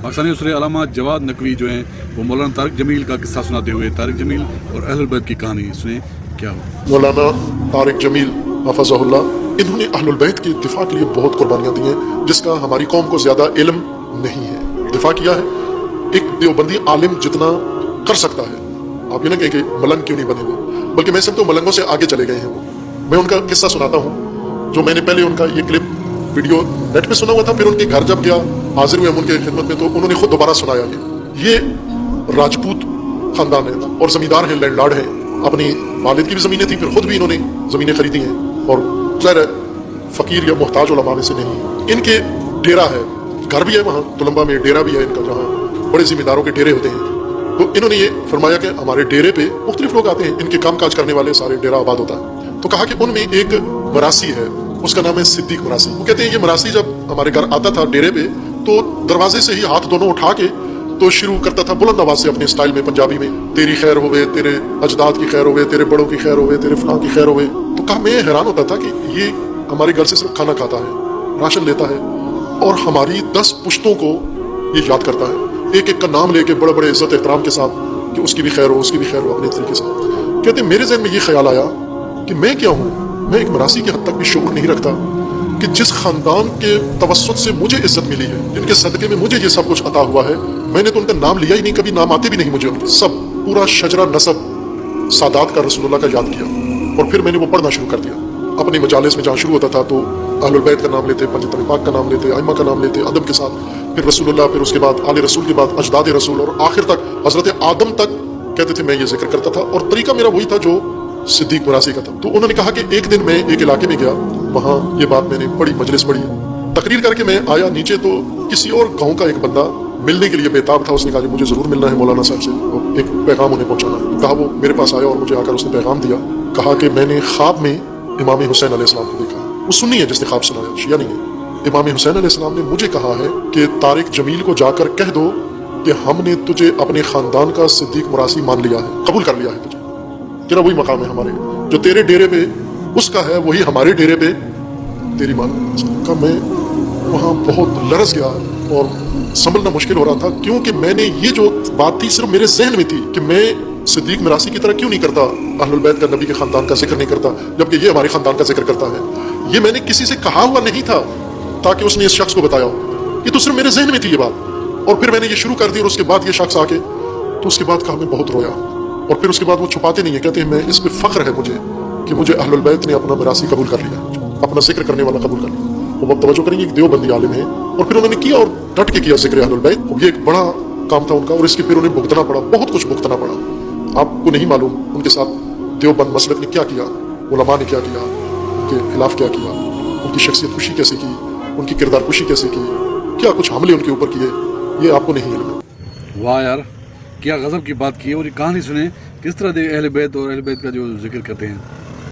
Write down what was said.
पाकिस्तानी उसरे अलामा जवाद नकवी जो हैं वो मौलाना तारिक जमील का किस्सा सुनाते हुए तारिक जमील और अहल बैत की कहानी सुने क्या हो। मौलाना तारिक जमील हफ़ज़हुल्लाह, इन्होंने अहलुल बैत के दिफा के लिए बहुत कुर्बानियाँ दी हैं, जिसका हमारी कौम को ज़्यादा इल्म नहीं है। दिफा किया है एक देवबंदी आलिम जितना कर सकता है। आप ये ना कहें कि मलंग क्यों नहीं बने वो, बल्कि मैं समझता हूँ मलंगों से आगे चले गए हैं वो। मैं उनका किस्सा सुनाता हूँ, जो मैंने पहले उनका ये क्लिप वीडियो नेट पे सुना हुआ था, फिर उनके घर जब गया हाजिर हुए हम उनके खिदमत में, तो उन्होंने खुद दोबारा सुनाया। ये राजपूत खानदान है और जमींदार है, लैंडलॉर्ड है। अपनी वालिद की भी ज़मीनें थी, फिर खुद भी इन्होंने ज़मीनें खरीदी हैं और ज़ाहिर है फ़कीर या मोहताज उलमा में से नहीं। इनके डेरा है, घर भी है वहाँ तुलंबा में, डेरा भी है इनका, जहाँ बड़े ज़मींदारों के डेरे होते हैं। तो इन्होंने ये फरमाया कि हमारे डेरे पे मुख्तलिफ लोग आते हैं, इनके काम काज करने वाले सारे डेरा आबाद होता है। तो कहा कि उनमें एक मरासी है, उसका नाम है सिद्दीक मरासी। वो कहते हैं ये मरासी जब हमारे घर आता था डेरे पे, तो दरवाजे से ही हाथ दोनों उठा के तो शुरू करता था बुलंद आवाज से अपने स्टाइल में, पंजाबी में, तेरी खैर होवे, तेरे अजदाद की खैर होवे, तेरे बड़ों की खैर होवे, तेरे फलां की खैर होवे। तो कहा मैं हैरान होता था कि ये हमारे घर से सिर्फ खाना खाता है, राशन लेता है और हमारी 10 पुश्तों को ये याद करता है, एक एक का नाम लेके बड़े बड़े इज्जत एहतराम के साथ कि उसकी भी खैर हो, उसकी भी खैर हो, अपने तरीके से। कहते मेरे ज़हन में ये ख्याल आया कि मैं क्या हूँ, मैं एक मरासी की हद तक भी शऊर नहीं रखता कि जिस खानदान के तवस्सुत से मुझे इज्जत मिली है, जिनके सदक़े में मुझे ये सब कुछ अता हुआ है, मैंने तो उनका नाम लिया ही नहीं, कभी नाम आते भी नहीं मुझे उनके। सब पूरा शजरा नसब सादात का, रसूलुल्लाह का याद किया और फिर मैंने वो पढ़ना शुरू कर दिया। अपने मजालिस में जहाँ शुरू होता था तो अहलुल बैत का नाम लेते, पंजतन पाक का नाम लेते, आइमा का नाम लेते अदब के साथ, फिर रसूलुल्लाह, फिर उसके बाद आले रसूल के बाद अजदाद रसूल और आखिर तक हजरत आदम तक कहते थे। मैं ये जिक्र करता था और तरीका मेरा वही था जो सिद्दीक मरासी का था। तो उन्होंने कहा कि एक दिन मैं एक इलाके में गया, वहाँ ये बात मैंने पढ़ी, मजलिस पढ़ी, तकरीर करके मैं आया नीचे, तो किसी और गाँव का एक बंदा मिलने के लिए बेताब था। उसने कहा कि मुझे ज़रूर मिलना है मौलाना साहब से, और एक पैगाम उन्हें पहुँचाना है। कहा वो मेरे पास आया और मुझे आकर उसने पैगाम दिया। कहा कि मैंने ख्वाब में इमाम हुसैन अलैहिस्सलाम को देखा। वो सुन्नी है जिसने ख्वाब सुनाया, शिया नहीं है। इमाम हुसैन अलैहिस्सलाम ने मुझे कहा है कि तारिक जमील को जाकर कह दो कि हमने तुझे अपने ख़ानदान का सिद्दीक मरासी मान लिया है, कबूल कर लिया है तुझे, तेरा वही मकाम है हमारे, जो तेरे डेरे पे उसका है वही हमारे डेरे पे तेरी मान का। मैं वहाँ बहुत लरस गया और संभलना मुश्किल हो रहा था, क्योंकि मैंने ये जो बात थी सिर्फ मेरे जहन में थी कि मैं सिद्दीक मरासी की तरह क्यों नहीं करता, अहलुल बैत का, नबी के ख़ानदान का जिक्र नहीं करता, जबकि ये हमारे ख़ानदान का जिक्र करता है। ये मैंने किसी से कहा हुआ नहीं था ताकि उसने इस शख्स को बताया हो, ये तो सिर्फ मेरे जहन में थी ये बात। और फिर मैंने ये शुरू कर दी और उसके बाद ये शख्स आके, तो उसके बाद कहा मैं बहुत रोया। और फिर उसके बाद वो छुपाते नहीं है, कहते हैं मैं इस पर फ़ख्र है मुझे कि मुझे अहलुल बैत ने अपना मरासी कबूल कर लिया, अपना जिक्र करने वाला कबूल कर लिया। वो अब तवज्जो करेंगे, एक देवबंदी आलिम है और फिर उन्होंने किया और डट के किया जिक्र अहलुल बैत। ये एक बड़ा काम था उनका और इसके फिर उन्हें भुगतना पड़ा, बहुत कुछ भुगतना पड़ा। आपको नहीं मालूम उनके साथ देवबंद मसलक ने क्या किया, उलमा ने क्या किया, उनके खिलाफ क्या किया, उनकी शख्सियत कुशी कैसे की, उनकी किरदार कुशी कैसे की, क्या कुछ हमले उनके ऊपर किए, ये आपको नहीं मिलेगा। वाह यार, क्या गजब की बात की है। और ये कहानी सुने किस तरह अहले बैत और अहले बैत का जो जिक्र करते हैं।